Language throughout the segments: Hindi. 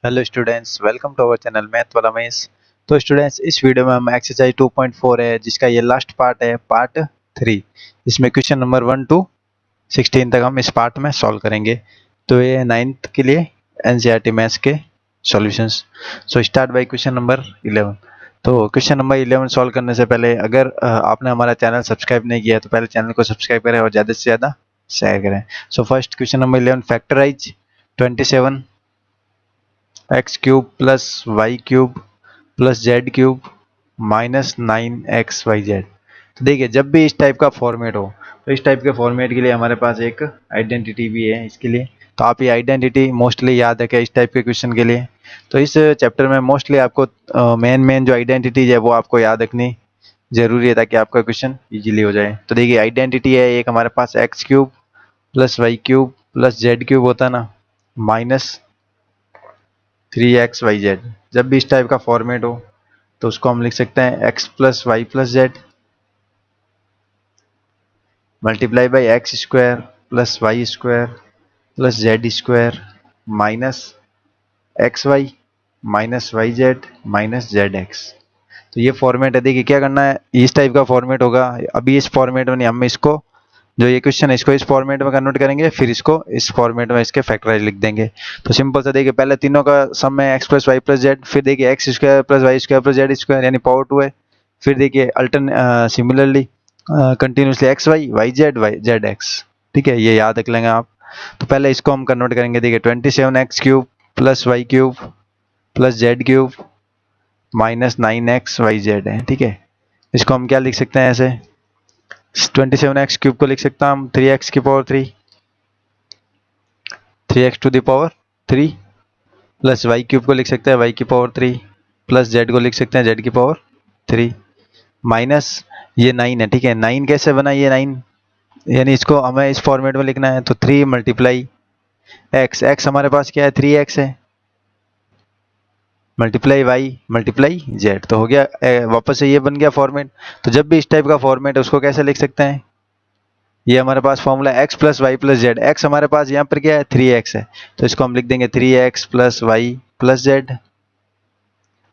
Hello students, welcome to our channel math वाला मेस। तो स्टूडेंट्स, इस वीडियो में हम एक्सरसाइज 2.4 है जिसका ये लास्ट पार्ट है, पार्ट 3। इसमें क्वेश्चन नंबर 1 टू 16 तक हम इस पार्ट में सॉल्व करेंगे। तो ये 9th के लिए एनसीईआरटी मैथ्स के solutions. So start by question number 11। तो क्वेश्चन नंबर 11 सॉल्व करने से पहले अगर आपने हमारा चैनल सब्सक्राइब नहीं किया है तो पहले चैनल को सब्सक्राइब करें और ज़्यादा से ज़्यादा शेयर करें। So first question number 11, factorise 27 x cube plus y cube plus z cube minus 9xyz। तो देखिए, जब भी इस टाइप का फॉर्मेट हो तो इस टाइप के फॉर्मेट के लिए हमारे पास एक आइडेंटिटी भी है इसके लिए। तो आप ये आइडेंटिटी मोस्टली याद रखें इस टाइप के क्वेश्चन के लिए। तो इस चैप्टर में मोस्टली आपको मेन जो आइडेंटिटीज है वो आपको याद रखनी जरूरी है ताकि आपका क्वेश्चन इजीली हो जाए। तो देखिए, आइडेंटिटी है एक हमारे पास x cube plus y cube plus z cube होता है ना, माइनस 3xyz। जब भी इस टाइप का फॉर्मेट हो तो उसको हम लिख सकते हैं x plus y plus z multiply by x square plus y square plus z square minus x y minus y z minus z x. तो ये फॉर्मेट है। देखिए क्या करना है, इस टाइप का फॉर्मेट होगा। अभी इस फॉर्मेट में नहीं, हम इसको जो ये क्वेश्चन है इसको इस फॉर्मेट में कन्वर्ट करेंगे, फिर इसको इस फॉर्मेट में इसके फैक्टराइज लिख देंगे। तो सिंपल सा देखिए, पहले तीनों का सम है x plus y plus z, फिर देखिए x square plus y square plus z square यानी पावर 2 है। फिर देखिए alternate similarly continuously x y z x. ठीक है, ये याद रख लेंगे आप। तो पहले इसको हम कन्वर्ट करेंगे। देखिए 27x cube plus y cube plus z cube minus 9xyz है। ठीक है, इसको हम क्या लिख सकते हैं ऐसे, 27x क्यूब को लिख सकता हूँ हम 3x की power 3, 3x to the power 3 plus y cube को लिख सकते हैं y की पावर 3 प्लस जेड को लिख सकते हैं z की पावर 3 माइनस ये 9 है। ठीक है, 9 कैसे बना, ये 9 यानी इसको हमें इस फॉर्मेट में लिखना है। तो 3 मल्टीप्लाई x हमारे पास क्या है, 3x है, मल्टीप्लाई y मल्टीप्लाई z। तो हो गया वापस से ये बन गया फॉर्मेट। तो जब भी इस टाइप का फॉर्मेट है उसको कैसे लिख सकते हैं, ये हमारे पास formula x plus y plus z. X हमारे पास यहाँ पर क्या है, 3x है, तो इसको हम लिख देंगे 3x plus y plus z.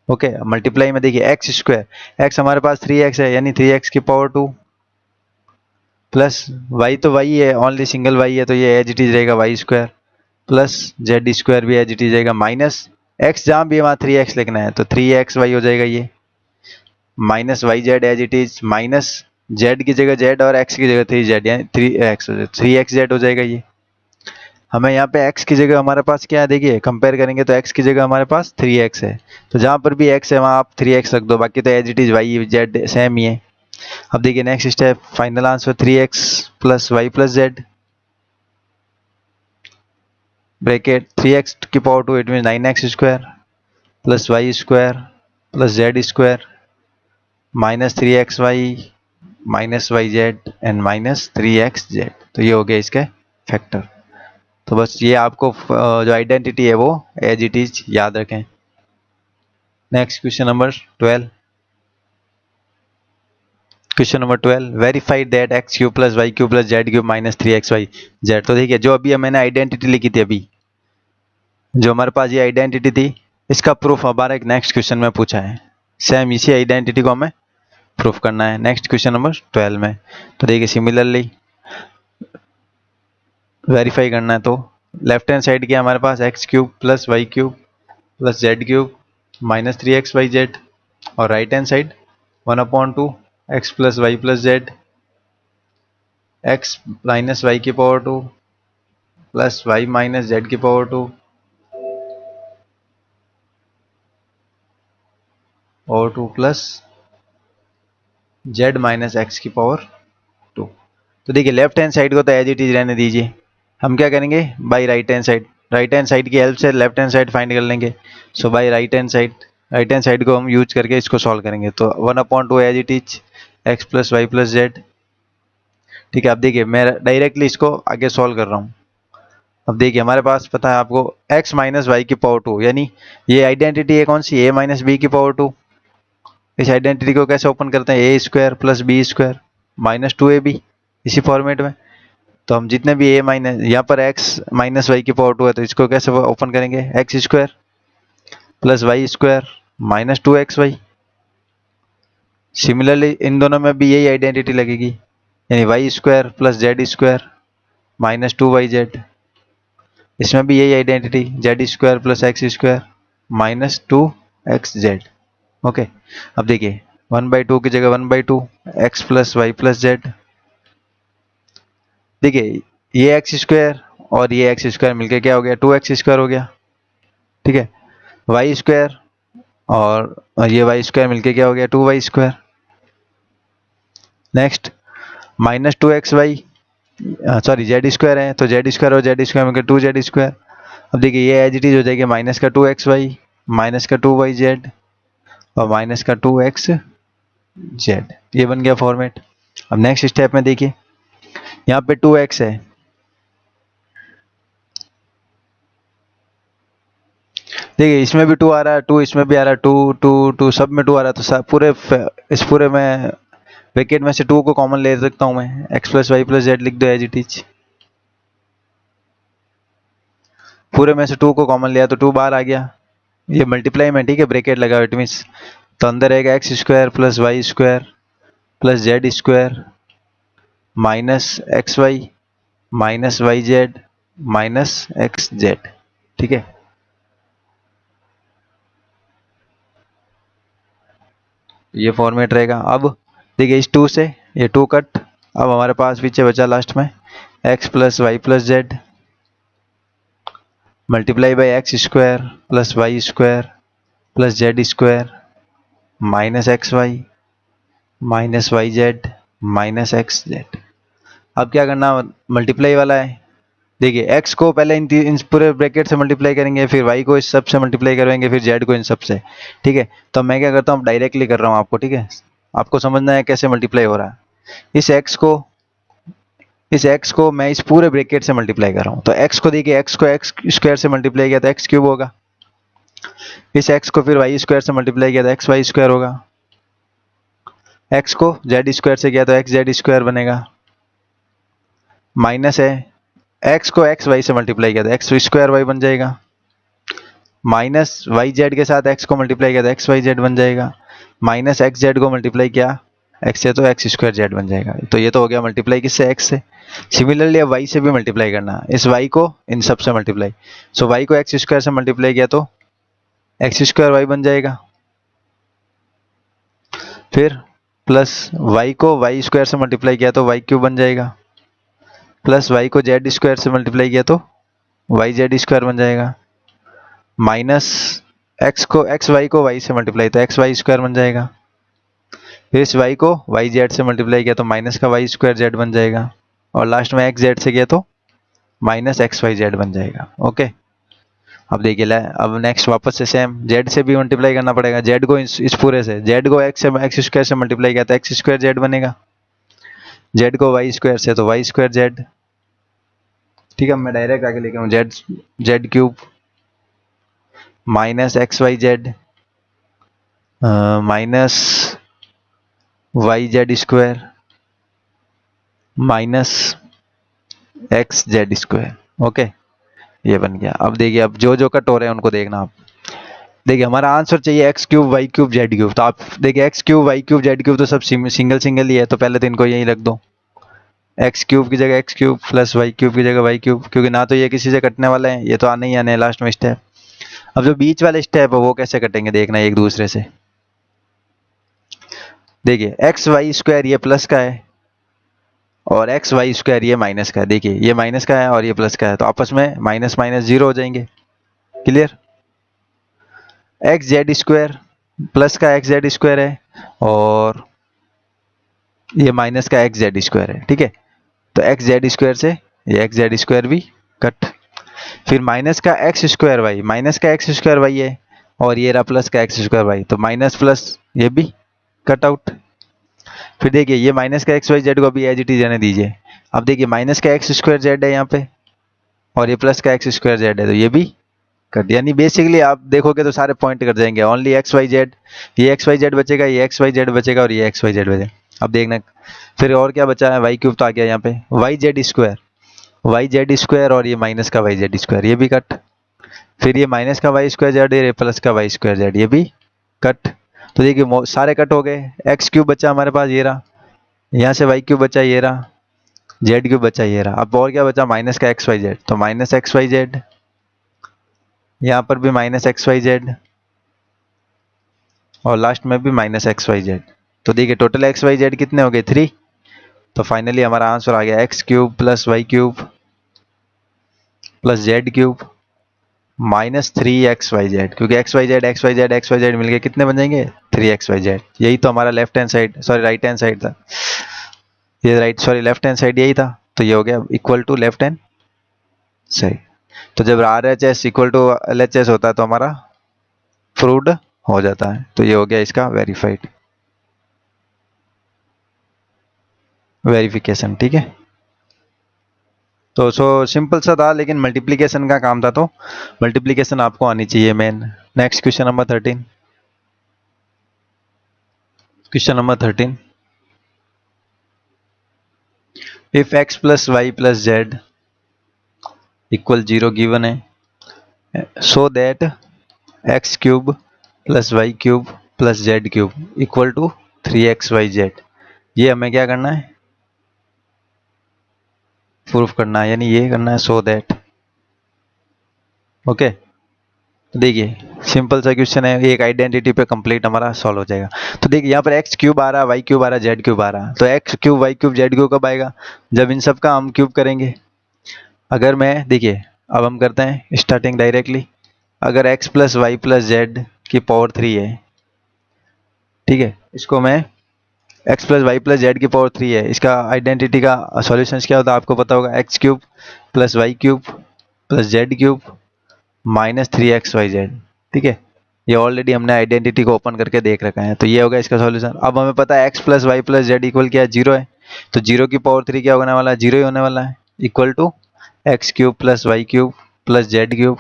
Okay, multiply में देखिए एक्स स्क्वायर, एक्स हमारे पास 3x है यानी 3x की पावर 2 प्लस वाई, तो वाई है, ओनली सिंगल वाई है तो ये एज इट इज रहेगा y square plus z square भी एज इट इज रहेगा माइनस एक्स, जहाँ भी वहाँ 3x लिखना है तो 3xy हो जाएगा ये, minus y z as it is, minus z की जगह जेड और एक्स की जगह 3z यानी 3x हो जाएगा, 3xz हो जाएगा ये। हमें यहाँ पे x की जगह हमारे पास क्या है, देखिए कंपेयर करेंगे तो x की जगह हमारे पास 3x है, तो जहाँ पर भी x है वहाँ आप 3x रख दो, बाकी तो as it is y z same ही है। अब देखिए next step, final answer 3x plus y plus z bracket 3x की power 2 it mean 9x square plus y square plus z square minus 3xy minus y z and minus 3xz। तो ये हो गया इसका फैक्टर। तो बस ये आपको जो आइडेंटिटी है वो एज इट इज याद रखें। Next question number 12। Question number 12, verify that x cube plus y cube plus z cube minus 3xyz। तो देखिए जो अभी मैंने आइडेंटिटी लिखी थी, अभी जो हमारे पास ये आइडेंटिटी थी, इसका प्रूफ हमारा एक नेक्स्ट क्वेश्चन में पूछा है। सेम इसी आइडेंटिटी को हमें प्रूफ करना है नेक्स्ट क्वेश्चन नंबर 12 में। तो देखिए सिमिलरली वेरीफाई करना है, तो लेफ्ट हैंड साइड के हमारे पास x cube plus y cube plus z cube minus 3xyz, और right hand side 1/2 x plus y plus z x minus y की power 2 plus y minus z की पावर 2 और 2 प्लस जेड माइनस एक्स की पावर 2। तो देखिए लेफ्ट हैंड साइड को तो एज इट इज रहने दीजिए, हम क्या करेंगे बाई राइट हैंड साइड की हेल्प से लेफ्ट हैंड साइड फाइंड कर लेंगे। So by right hand side को हम यूज करके इसको सॉल्व करेंगे। तो 1/2 as it is x plus y plus z. ठीक है, अब देखिए मैं डायरेक्टली इसको आगे सॉल्व कर रहा हूँ। अब देखिए हमारे पास पता है आपको x माइनस वाई की पावर 2, यानी ये आइडेंटिटी है कौन सी, a माइनस बी की पावर 2। इस आइडेंटिटी को कैसे ओपन करते हैं, a square plus b square minus 2ab, इसी फॉर्मेट में। तो हम जितने भी a माइनस यहाँ पर x माइनस वाई की पावर 2 है तो इसको कैसे ओपन करेंगे, x square plus y square minus 2xy। Similarly इन दोनों में भी यही आइडेंटिटी लगेगी, यानी y square plus z square minus 2yz। इसमें भी यही identity, z square plus x square minus 2xz। Okay, अब देखिए 1/2 की जगह 1/2 x plus y plus z. देखिए ये एक्स स्क्वायर और ये एक्स स्क्वायर मिलकर क्या हो गया, 2x स्क्वायर हो गया। ठीक है, वाई स्क्वायर और ये वाई स्क्वायर मिलकर क्या हो गया, 2y square. Next minus 2xy, sorry Z square है तो जेड स्क्वायर और जेड स्क्वायर मिलकर 2z स्क्वायर। अब देखिए ये एज इट इज हो जाएगी माइनस का 2xy माइनस का 2yz और माइनस का 2xz। ये बन गया फॉर्मेट। अब नेक्स्ट स्टेप में देखिए यहाँ पे 2x है, देखिए इसमें भी 2 आ रहा है, 2 इसमें भी आ रहा है, 2 2 2 सब में 2 आ रहा है, तो सब पूरे इस पूरे में ब्रैकेट में से 2 को कॉमन ले सकता हूँ मैं, x plus y plus z लिख दो एज इट इज। पूरे में से 2 को कॉमन लिया तो 2 बाहर आ गया, ये मल्टीप्लाई में, ठीक है, ब्रैकेट लगा इट मीन्स, तो अंदर रहेगा x square plus y square plus z square minus x y minus y z minus x z. ठीक है, ये फॉर्मेट रहेगा। अब देखिए इस 2 से ये 2 कट, अब हमारे पास पीछे बचा लास्ट में x plus y plus z multiply by x square plus y square plus z square minus x y minus y z minus x z. अब क्या करना, मल्टीप्लाई वाला है। देखिए x को पहले इन पूरे ब्रैकेट से मल्टीप्लाई करेंगे, फिर y को इस सब से मल्टीप्लाई करेंगे, फिर z को इन सब से। ठीक है, तो मैं क्या करता हूँ, डायरेक्टली कर रहा हूँ आपको। ठीक है, आपको समझना है कैसे मल्टीप्लाई हो रहा है। इस x को मैं इस पूरे ब्रैकेट से मल्टीप्लाई कर रहा हूँ, तो x को देखिए, x को एक्स स्क्वायर से मल्टीप्लाई किया तो एक्स क्यूब होगा, इस x को फिर वाई स्क्वायर से मल्टीप्लाई किया तो एक्स वाई स्क्वायर होगा, x को जेड स्क्वायर से किया तो एक्स जेड स्क्वायर बनेगा, माइनस है x को एक्स वाई से मल्टीप्लाई किया तो एक्स स्क्वायर वाई बन जाएगा, माइनस वाई जेड के साथ x को मल्टीप्लाई किया तो एक्स वाई जेड बन जाएगा, माइनस एक्स जेड को मल्टीप्लाई किया x से तो एक्स स्क्वायर जेड बन जाएगा। तो ये तो हो गया मल्टीप्लाई किससे, x से। सिमिलरली अब y से भी मल्टीप्लाई करना है, इस y को इन सब से मल्टीप्लाई, सो y को एक्स स्क्वायर से मल्टीप्लाई किया तो एक्स स्क्वायर वाई बन जाएगा, फिर प्लस y को वाई स्क्वायर से मल्टीप्लाई किया तो वाई क्यूब बन जाएगा, प्लस y को जेड स्क्वायर से मल्टीप्लाई किया तो वाई जेड स्क्वायर बन जाएगा, माइनस एक्स वाई को y से मल्टीप्लाई तो एक्स वाई स्क्वायर बन जाएगा, फिर इस y को वाई जेड से मल्टीप्लाई किया तो माइनस का वाई स्क्वायर जेड बन जाएगा, और लास्ट में एक्स जेड से किया तो माइनस एक्स वाई जेड बन जाएगा। ओके, अब देखिए अब नेक्स्ट वापस से सेम z से भी मल्टीप्लाई करना पड़ेगा, z को इस पूरे से, z को एक्स स्क्वायर से मल्टीप्लाई किया तो एक्स स्क्वायर जेड बनेगा, z को वाई स्क्वायर से तो वाई स्क्वायर जेड। ठीक है, मैं डायरेक्ट आगे लेके आऊँ, z cube minus x y z minus y z square minus x z square. Okay, ये बन गया। अब देखिए, अब जो जो कट हो रहे हैं उनको देखना आप। देखिए हमारा आंसर चाहिए x cube y cube z cube, तो आप देखिए x cube y cube z cube तो सब सिंगल सिंगल ही है, तो पहले तो इनको यही रख दो, एक्स क्यूब की जगह x cube plus y cube की जगह वाई क्यूब, क्योंकि ना तो ये किसी से कटने वाले हैं, ये तो आने ही आने हैं लास्ट में स्टेप। अब जो बीच वाले स्टेप है वो कैसे कटेंगे देखना एक दूसरे से। देखिए एक्स वाई स्क्वायर ये प्लस का है और एक्स वाई स्क्वायर ये माइनस का है, देखिए ये माइनस का है और ये प्लस का है, तो आपस में माइनस माइनस जीरो हो जाएंगे। Clear, x z square plus का एक्स जेड स्क्वायर है और ये माइनस का एक्स जेड स्क्वायर है। ठीक है, तो एक्स जेड स्क्वायर से ये एक्स जेड स्क्वायर भी कट, फिर माइनस का एक्स स्क्वायर वाई, माइनस का एक्स स्क्वायर वाई है और ये रहा प्लस का एक्स स्क्वायर वाई, तो माइनस प्लस ये भी कट आउट। फिर देखिए ये माइनस का एक्स वाई जेड को भी एज इट इज रहने दीजिए। अब देखिए माइनस का एक्स स्क्वायर जेड है यहाँ पे और ये प्लस का एक्स स्क्वायर जेड है, तो ये भी कट, यानी बेसिकली आप देखोगे तो सारे पॉइंट कर जाएंगे, ओनली एक्स वाई जेड, ये एक्स वाई जेड बचेगा, ये एक्स वाई जेड बचेगा और ये एक्स वाई जेड बचेगा। अब देखना फिर और क्या बचा है, वाई क्यूब तो आ गया यहाँ पे, वाई जेड स्क्वायर और ये माइनस का वाई जेड स्क्वायर ये भी कट, फिर ये माइनस का वाई स्क्वायर जेड, ये प्लस का वाई स्क्वायर जेड, ये भी कट। तो देखिए सारे कट हो गए। एक्स क्यूब बचा हमारे पास, ये रहा। यहाँ से वाई क्यूब बचा, ये रहा। जेड क्यूब बचा, ये रहा। अब और क्या बचा, माइनस का एक्स वाई जेड, तो माइनस एक्स वाई जेड। यहाँ पर भी माइनस एक्स वाई जेड, और लास्ट में भी माइनस एक्स वाई जेड। तो देखिए टोटल एक्स वाई जेड कितने हो गए, 3। तो फाइनली हमारा आंसर आ गया x cube plus y cube plus z cube minus 3 XYZ, क्योंकि XYZ XYZ XYZ मिलके कितने बन जाएंगे, 3 XYZ। यही तो हमारा left hand side, sorry right hand side था। ये right, sorry left hand side यही था। तो ये हो गया equal to left hand side. तो जब RHS इक्वल टू LHS होता है तो हमारा प्रूव्ड हो जाता है। तो ये हो गया इसका वेरिफिकेशन, ठीक है। तो सिंपल सा था, लेकिन मल्टीप्लीकेशन का काम था, तो मल्टीप्लीकेशन आपको आनी चाहिए main. Next question number 13। Question number 13, if x plus y plus z equal 0 given है, so that x cube plus y cube plus z cube equal to 3XYZ। ये हमें क्या करना है, प्रूफ करना है, यानी ये करना है सो दैट। ओके, तो देखिए सिंपल सा क्वेश्चन है, एक आइडेंटिटी पे कंप्लीट हमारा सॉल्व हो जाएगा। तो देखिए यहाँ पर एक्स क्यूब आ रहा है, वाई क्यूब आ रहा है, जेड क्यूब आ रहा है। तो x cube y cube z cube कब आएगा, जब इन सब का हम क्यूब करेंगे। अगर मैं देखिए, अब हम करते हैं स्टार्टिंग डायरेक्टली। अगर x plus y plus z की पावर 3 है, ठीक है, इसको मैं x plus y plus z की पावर 3 है, इसका आइडेंटिटी का सॉल्यूशंस क्या होता है आपको पता होगा, x cube plus y cube plus z cube minus 3XYZ, ठीक है। ये ऑलरेडी हमने आइडेंटिटी को ओपन करके देख रखा है, तो ये होगा इसका सॉल्यूशन। अब हमें पता है x plus y plus z equal क्या है, 0 है। तो 0 की पावर 3 क्या होने वाला है, 0 ही होने वाला है, equal to x cube plus y cube plus z cube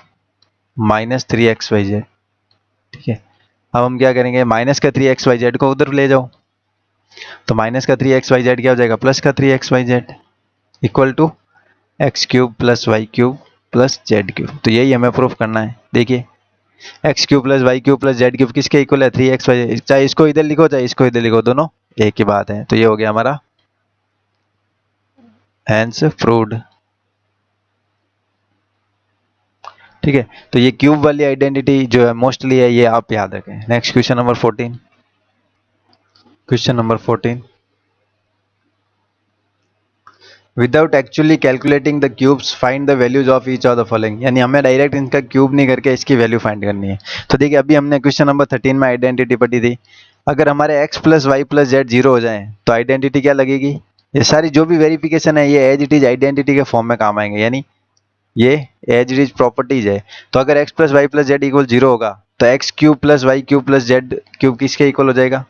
minus 3XYZ, ठीक है। अब हम क्या करेंगे, माइनस का 3XYZ को उधर ले जाओ, तो माइनस का 3XYZ क्या हो जाएगा, प्लस का 3XYZ equal to x cube plus y cube plus z cube. तो यही हमें प्रूफ करना है। देखिए x cube plus y cube plus z cube किसके इक्वल है, 3XYZ। चाहे इसको इधर लिखो चाहे इसको इधर लिखो, दोनों एक ही बात है। तो ये हो गया हमारा हैंस प्रूव्ड, ठीक है। तो ये क्यूब वाली आइडेंटिटी जो है मोस्टली है, ये आप याद रखें। Next question number 14। Question number 14, without actually calculating the cubes find the values of each of the following, यानी हमें डायरेक्ट इनका क्यूब नहीं करके इसकी वैल्यू फाइंड करनी है। तो देखिए अभी हमने क्वेश्चन नंबर 13 में आइडेंटिटी पढ़ी थी। अगर हमारे x plus y plus z 0 हो जाए तो आइडेंटिटी क्या लगेगी, ये सारी जो भी वेरिफिकेशन है ये एज इट इज आइडेंटिटी के फॉर्म में काम आएंगे, यानी ये एज इट इज प्रॉपर्टीज है। तो अगर x plus y plus z equal 0 होगा तो x cube plus y cube plus z cube किसके इक्वल हो जाएगा,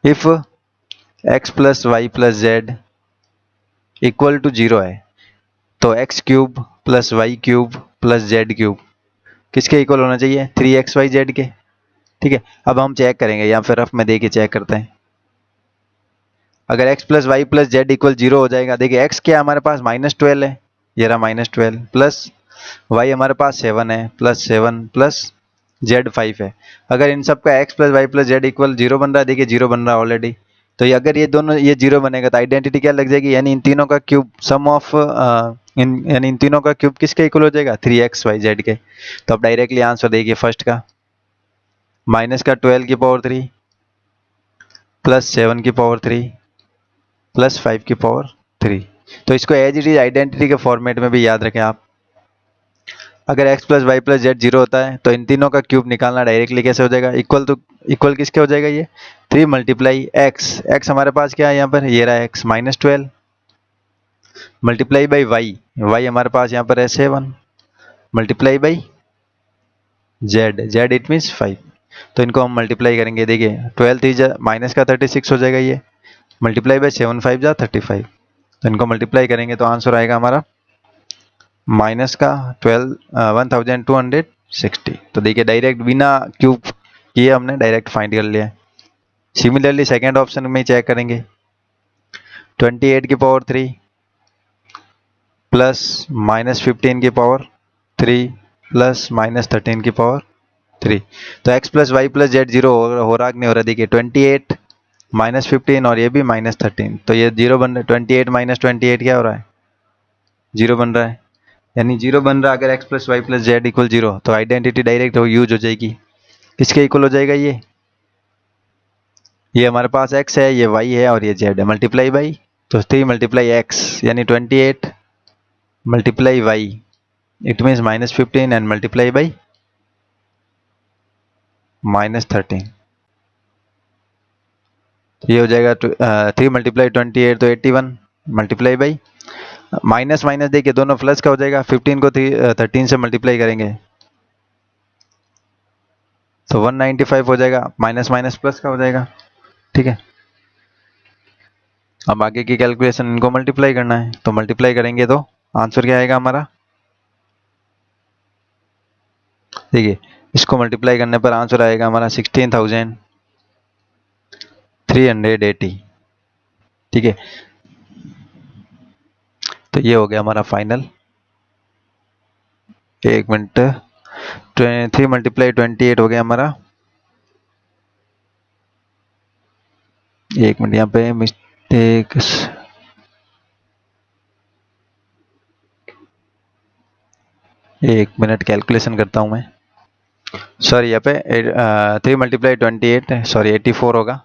if x plus y plus z equal to 0 है तो x cube plus y cube plus z cube किसके इक्वल होना चाहिए, 3XYZ के, ठीक है। अब हम चेक करेंगे, या फिर रफ में देखिए चेक करते हैं। अगर x plus y plus z equal 0 हो जाएगा, देखिए एक्स क्या हमारे पास -12 है, ये रहा -12, प्लस वाई हमारे पास 7 है, प्लस 7 प्लस जेड 5 है। अगर इन सब का x plus y plus z equal 0 बन रहा है, देखिए 0 बन रहा है ऑलरेडी। तो ये अगर ये दोनों ये 0 बनेगा तो आइडेंटिटी क्या लग जाएगी, यानी इन तीनों का क्यूब सम ऑफ यानी इन तीनों का क्यूब किसके इक्वल हो जाएगा, 3XYZ के। तो अब डायरेक्टली आंसर देखिए फर्स्ट का, माइनस का 12 की पावर 3 प्लस 7 की पावर 3 प्लस 5 की पावर 3। तो इसको एज इट इज आइडेंटिटी के फॉर्मेट में भी याद रखें आप। अगर x plus y plus z 0 होता है तो इन तीनों का क्यूब निकालना डायरेक्टली कैसे हो जाएगा, इक्वल तो इक्वल किसके हो जाएगा, ये 3 मल्टीप्लाई x हमारे पास क्या है यहाँ पर, ये रहा x -12 मल्टीप्लाई बाई y हमारे पास यहाँ पर है 7 multiply by z it means 5। तो इनको हम मल्टीप्लाई करेंगे, देखिए 12 3 माइनस का 36 हो जाएगा, ये मल्टीप्लाई बाई 7 5 जा 35। तो इनको मल्टीप्लाई करेंगे तो आंसर आएगा हमारा माइनस का 1260। तो देखिए डायरेक्ट बिना क्यूब किए हमने डायरेक्ट फाइंड कर लिया है। सिमिलरली सेकेंड ऑप्शन में चेक करेंगे, 28 की पावर 3 प्लस -15 की पावर 3 प्लस माइनस 13 की पावर 3। तो x plus y plus z zero हो रहा कि नहीं हो रहा? देखिए 28 माइनस 15 और ये भी माइनस 13, तो ये जीरो बन रहा है। 28 माइनस 28 क्या हो रहा है? जीरो बन रहा है, यानी जीरो बन रहा है। अगर x plus y plus z equal zero तो आइडेंटिटी डायरेक्ट यूज हो जाएगी। किसके इक्वल हो जाएगा? ये हमारे पास x है, ये y है और ये z है, मल्टीप्लाई बाई, तो 3 मल्टीप्लाई x यानी 28 multiply y, it means minus 15 and multiply by minus 13। तो ये हो जाएगा 3 मल्टीप्लाई 28 तो 81 मल्टीप्लाई बाई माइनस माइनस, देखिए दोनों प्लस का हो जाएगा। 15 को 13 से मल्टीप्लाई करेंगे तो 195 हो जाएगा, माइनस माइनस प्लस का हो जाएगा। ठीक है, अब आगे की कैलकुलेशन इनको मल्टीप्लाई करना है, तो मल्टीप्लाई करेंगे तो आंसर क्या आएगा हमारा? देखिए इसको मल्टीप्लाई करने पर आंसर आएगा हमारा 16,380। ठीक है, तो ये हो गया हमारा फाइनल। एक मिनट, 3 मल्टीप्लाई 28 हो गया हमारा। एक मिनट, यहाँ पे मिस्टेक, एक मिनट कैलकुलेशन करता हूँ मैं। सॉरी, यहाँ पे 3 मल्टीप्लाई 28 सॉरी 84 होगा।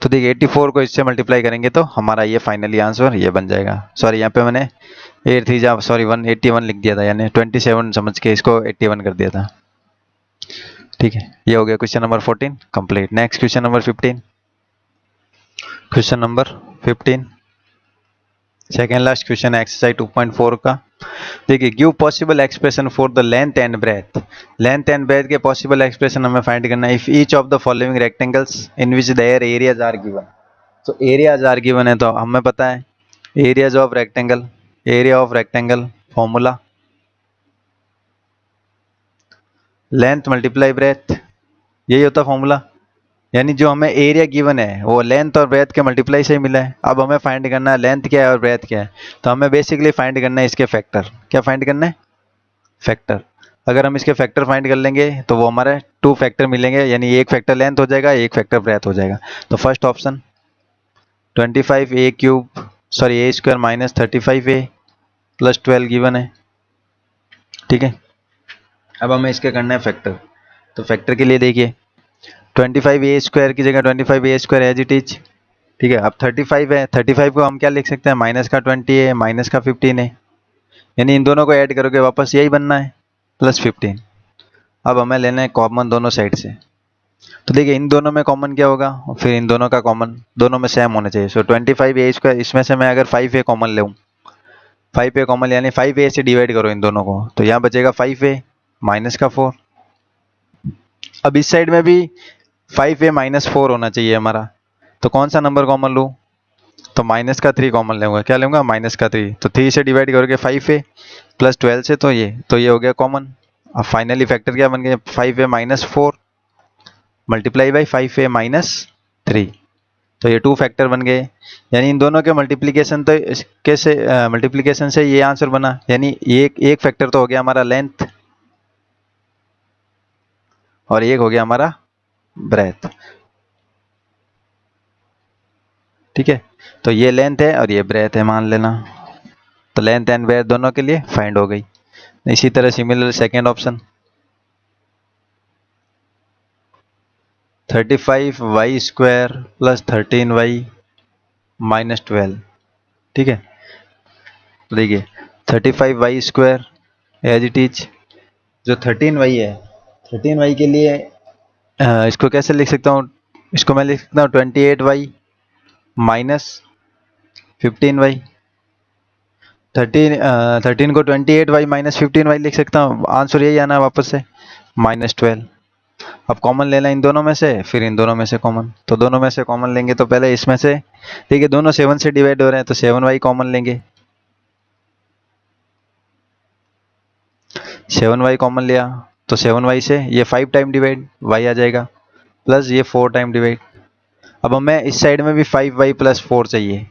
तो देखिए 84 को इससे मल्टीप्लाई करेंगे तो हमारा ये फाइनली आंसर ये बन जाएगा। सॉरी, यहाँ पे मैंने 8 3 जा सॉरी 181 लिख दिया था, यानी 27 समझ के इसको 81 कर दिया था। ठीक है, ये हो गया question number 14 complete. Next question number 15। Question number 15 second last question है एक्सरसाइज 2.4 का। देखिए give possible expression for the length and breadth. Length and breadth के पॉसिबल एक्सप्रेशन हमें फाइंड करना है। If each of the following rectangles in which their areas are given. तो एरियाज आर गिवन है, तो हमें पता है areas of rectangle, area of rectangle formula length multiply breath, यही होता फॉर्मूला। यानी जो हमें एरिया गिवन है वो लेंथ और ब्रेथ के मल्टीप्लाई से ही मिला है। अब हमें फाइंड करना है लेंथ क्या है और ब्रेथ क्या है, तो हमें बेसिकली फाइंड करना है इसके फैक्टर। क्या फाइंड करना है? फैक्टर। अगर हम इसके फैक्टर फाइंड कर लेंगे तो वो हमारे 2 फैक्टर मिलेंगे, यानी एक फैक्टर लेंथ हो जाएगा, एक फैक्टर ब्रेथ हो जाएगा। तो first option 25a³ sorry a square minus 35a plus 12 given है। ठीक है, अब हमें इसके करना है फैक्टर। तो फैक्टर के लिए देखिए 25a² की जगह 25a² एज इट इज। ठीक है, अब 35 है, 35 को हम क्या लिख सकते हैं? माइनस का 20 है, माइनस का 15 है, यानी इन दोनों को ऐड करोगे वापस यही बनना है प्लस 15। अब हमें लेना है कॉमन दोनों साइड से। तो देखिए इन दोनों में कॉमन क्या होगा, और फिर इन दोनों का कॉमन, दोनों में सेम होना चाहिए। सो 25a², इसमें से मैं अगर 5a कॉमन लूँ, 5a कॉमन यानी 5a से डिवाइड करो इन दोनों को, तो यहाँ बचेगा 5a माइनस का 4। अब इस साइड में भी 5a माइनस 4 होना चाहिए हमारा, तो कौन सा नंबर कॉमन लूँ? तो माइनस का 3 कॉमन लूँगा। क्या लूँगा? माइनस का 3। तो 3 से डिवाइड करोगे 5a प्लस 12 से, तो ये हो गया कॉमन। अब फाइनली फैक्टर क्या बन गया? 5a minus 4 multiply by 5a minus 3। तो ये 2 फैक्टर बन गए, यानी इन दोनों के मल्टीप्लीकेशन, तो कैसे मल्टीप्लीकेशन से ये आंसर बना, यानी एक फैक्टर तो हो गया हमारा लेंथ और एक हो गया हमारा ब्रेथ। ठीक है, तो ये लेंथ है और ये ब्रेथ है मान लेना। तो लेंथ एंड ब्रेथ दोनों के लिए फाइंड हो गई। इसी तरह similar second option 35y² plus 13y minus 12। ठीक है, तो देखिए 35y² एज इट इज, जो 13y है 13y के लिए इसको कैसे लिख सकता हूँ? इसको मैं लिख सकता हूँ 28y माइनस 15y। 13 को 28y माइनस 15y लिख सकता हूँ, आंसर यही आना है वापस से माइनस 12। अब कॉमन लेना इन दोनों में से, फिर इन दोनों में से कॉमन, तो दोनों में से कॉमन लेंगे तो पहले इसमें से, देखिए दोनों 7 से डिवाइड हो रहे हैं तो 7y कॉमन लेंगे। 7y कॉमन लिया तो 7y से ये 5 टाइम डिवाइड y आ जाएगा, प्लस ये 4 टाइम डिवाइड। अब हमें इस साइड में भी 5y प्लस 4 चाहिए,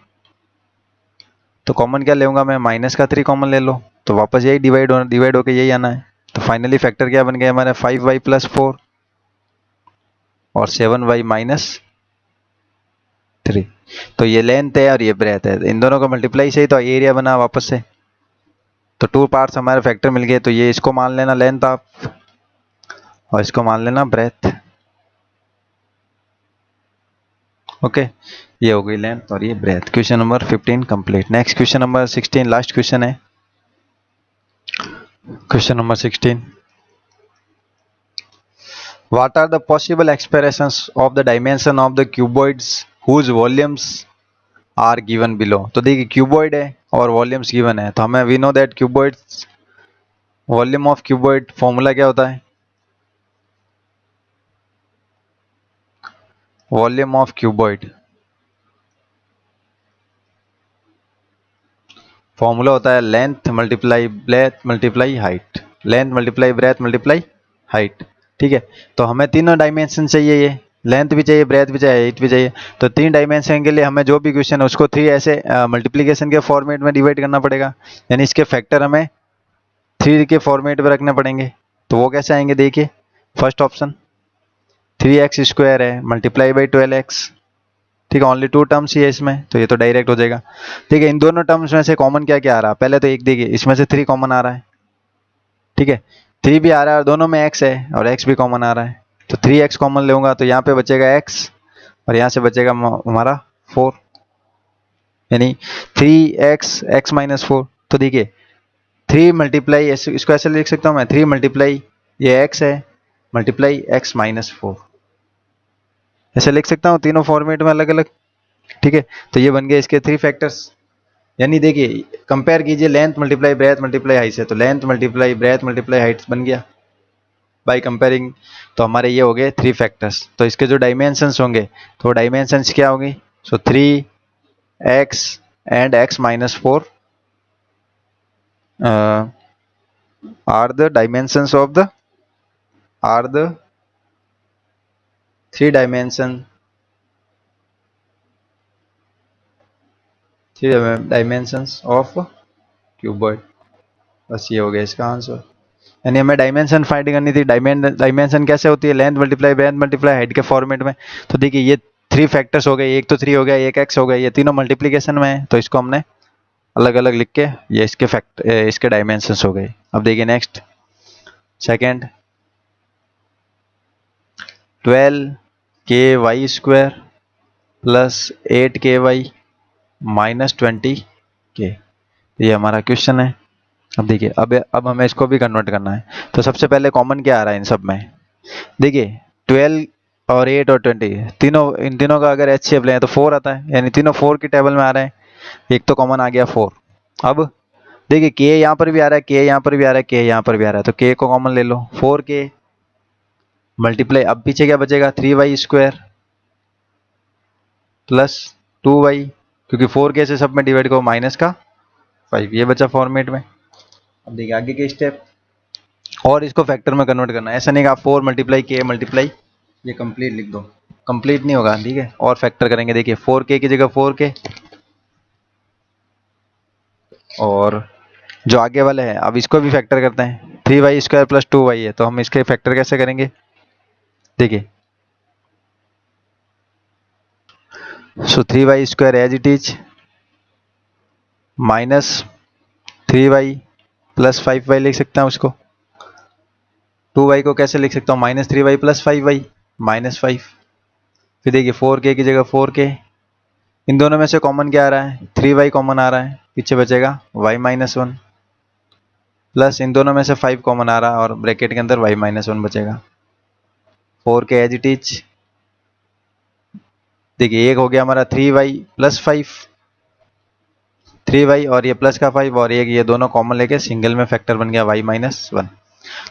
तो कॉमन क्या लेऊंगा मैं, माइनस का 3 कॉमन ले लो, तो वापस यही डिवाइड होकर यही आना है। तो फाइनली फैक्टर क्या बन गया हमारे, 5y + 4 और 7y - 3। तो ये लेंथ है और ये ब्रेथ है, इन दोनों का मल्टीप्लाई से ही तो एरिया बना वापस से। तो 2 पार्ट्स हमारे फैक्टर मिल गए, तो ये इसको मान लेना लेंथ आप, और इसको मान लेना ब्रेथ। ओके, ये हो गई लेंथ और ये breadth. Question number 15 complete. Next question number 16, last question है। Question number 16, what are the possible expressions of the dimension of the cuboids whose volumes are given below? तो देखिए क्यूबॉइड है और वॉल्यूम्स गिवन है, तो हमें we know that cuboids, volume of cuboid formula क्या होता है, वॉल्यूम ऑफ क्यूबॉइड फॉर्मूला होता है length multiply breadth multiply height, length multiply breadth multiply height. ठीक है, तो हमें तीनों डायमेंशन चाहिए, ये लेंथ भी चाहिए, ब्रेथ भी चाहिए, हाइट भी चाहिए। तो 3 डायमेंशन के लिए हमें जो भी क्वेश्चन है उसको 3 ऐसे मल्टीप्लीकेशन के फॉर्मेट में डिवाइड करना पड़ेगा, यानी इसके फैक्टर हमें 3 के फॉर्मेट में रखने पड़ेंगे। तो वो कैसे आएंगे, देखिए फर्स्ट ऑप्शन 3x² है मल्टीप्लाई बाई 12x। ठीक है, ओनली 2 टर्म्स ही है इसमें, तो ये तो डायरेक्ट हो जाएगा। ठीक है, इन दोनों टर्म्स में से कॉमन क्या क्या आ रहा है, पहले तो एक देखिए, इसमें से 3 कॉमन आ रहा है। ठीक है, 3 भी आ रहा है और दोनों में x है और x भी कॉमन आ रहा है, तो 3x कॉमन लूंगा तो यहाँ पे बचेगा x और यहाँ से बचेगा हमारा 4, यानी 3x x - 4। तो देखिए 3 मल्टीप्लाई, इसको ऐसे लिख सकता हूँ मैं, 3 मल्टीप्लाई ये x है मल्टीप्लाई x - 4, ऐसे लिख सकता हूँ तीनों फॉर्मेट में अलग अलग। ठीक है, तो ये बन गए इसके 3 फैक्टर्स। यानी देखिए कंपेयर कीजिए length multiply breadth multiply height से, तो length multiply breadth multiply height बन गया बाय कंपेयरिंग। तो हमारे ये हो गए 3 फैक्टर्स। तो इसके जो डायमेंशंस होंगे, तो डायमेंशंस क्या होंगी, so 3x and x - 4 are the dimensions of the, are the 3 dimensions of cuboid. बस ये हो गया इसका आंसर। यानी हमें डायमेंशन फाइंड करनी थी। डायमेंशन कैसे होती है, length multiply breadth multiply height के फॉर्मेट में। तो देखिए ये 3 फैक्टर्स हो गए, एक तो 3 हो गया, एक x हो गया, ये तीनों मल्टीप्लीकेशन में है, तो इसको हमने अलग अलग लिख के ये इसके डायमेंशंस हो गए। अब देखिए next second, 12ky² + 8ky - 20k, ये हमारा क्वेश्चन है। अब देखिए अब हमें इसको भी कन्वर्ट करना है। तो सबसे पहले कॉमन क्या आ रहा है इन सब में, देखिए 12 और 8 और 20 तीनों, इन तीनों का अगर एच शेप लें तो 4 आता है, यानी तीनों 4 की टेबल में आ रहे हैं। एक तो कॉमन आ गया 4। अब देखिए के यहाँ पर भी आ रहा है, के यहाँ पर भी आ रहा है, के यहाँ पर भी आ रहा है, तो के को कॉमन ले लो, 4k मल्टीप्लाई, अब पीछे क्या बचेगा, 3y² + 2y, क्योंकि 4k से सब में डिवाइड करो माइनस का 5, ये बचा फॉर्मेट में। अब देखिए आगे के स्टेप, और इसको फैक्टर में कन्वर्ट करना है। ऐसा नहीं कि आप 4 मल्टीप्लाई के मल्टीप्लाई ये कंप्लीट लिख दो, कंप्लीट नहीं होगा। ठीक है, और फैक्टर करेंगे, देखिए 4k की जगह 4k, और जो आगे वाले हैं अब इसको भी फैक्टर करते हैं। 3y² + 2y है, तो हम इसके फैक्टर कैसे करेंगे, देखिए सो 3y² as it is -3y + 5y लिख सकता हूँ उसको। 2y को कैसे लिख सकता हूँ, -3y + 5y -5। फिर देखिए 4k की जगह 4k, इन दोनों में से कॉमन क्या आ रहा है, 3y कॉमन आ रहा है, पीछे बचेगा y - 1 प्लस इन दोनों में से 5 कॉमन आ रहा है और ब्रैकेट के अंदर y - 1 बचेगा। 4k एज इट इज, देखिए एक हो गया हमारा 3y + 5, 3y और ये प्लस का 5 और एक ये दोनों कॉमन लेके सिंगल में फैक्टर बन गया y - 1।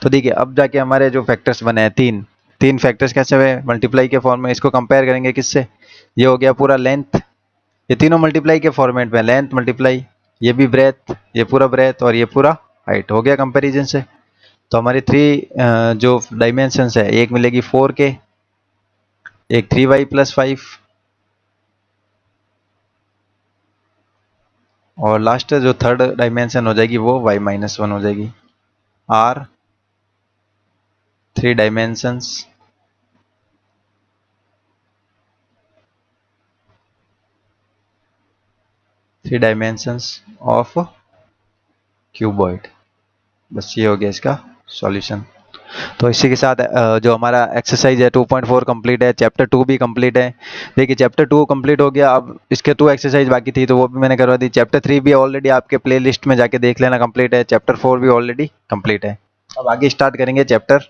तो देखिए अब जाके हमारे जो फैक्टर्स बने हैं तीन फैक्टर्स कैसे हुए, मल्टीप्लाई के फॉर्म में। इसको कंपेयर करेंगे किससे, ये हो गया पूरा लेंथ, ये तीनों मल्टीप्लाई के फॉर्मेट में, लेंथ मल्टीप्लाई ये भी ब्रेथ, ये पूरा ब्रेथ और ये पूरा हाइट हो गया कंपैरिजन से। तो हमारी 3 जो डायमेंशंस है, एक मिलेगी 4k, एक 3y + 5 और लास्ट जो थर्ड डायमेंशन हो जाएगी वो y-1 हो जाएगी। Are 3 dimensions of cuboid. बस ये हो गया इसका सॉल्यूशन। तो इसी के साथ जो हमारा एक्सरसाइज है 2.4 कंप्लीट है, चैप्टर 2 भी कंप्लीट है। देखिए चैप्टर 2 कंप्लीट हो गया, अब इसके 2 एक्सरसाइज बाकी थी तो वो भी मैंने करवा दी। चैप्टर 3 भी ऑलरेडी आपके प्ले लिस्ट में जाके देख लेना, कंप्लीट है। चैप्टर 4 भी ऑलरेडी कंप्लीट है। अब आगे स्टार्ट करेंगे चैप्टर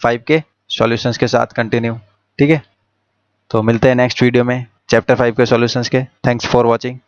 5 के सॉल्यूशंस के साथ कंटिन्यू। ठीक है, तो मिलते हैं नेक्स्ट वीडियो में चैप्टर 5 के सॉल्यूशंस के। Thanks for watching.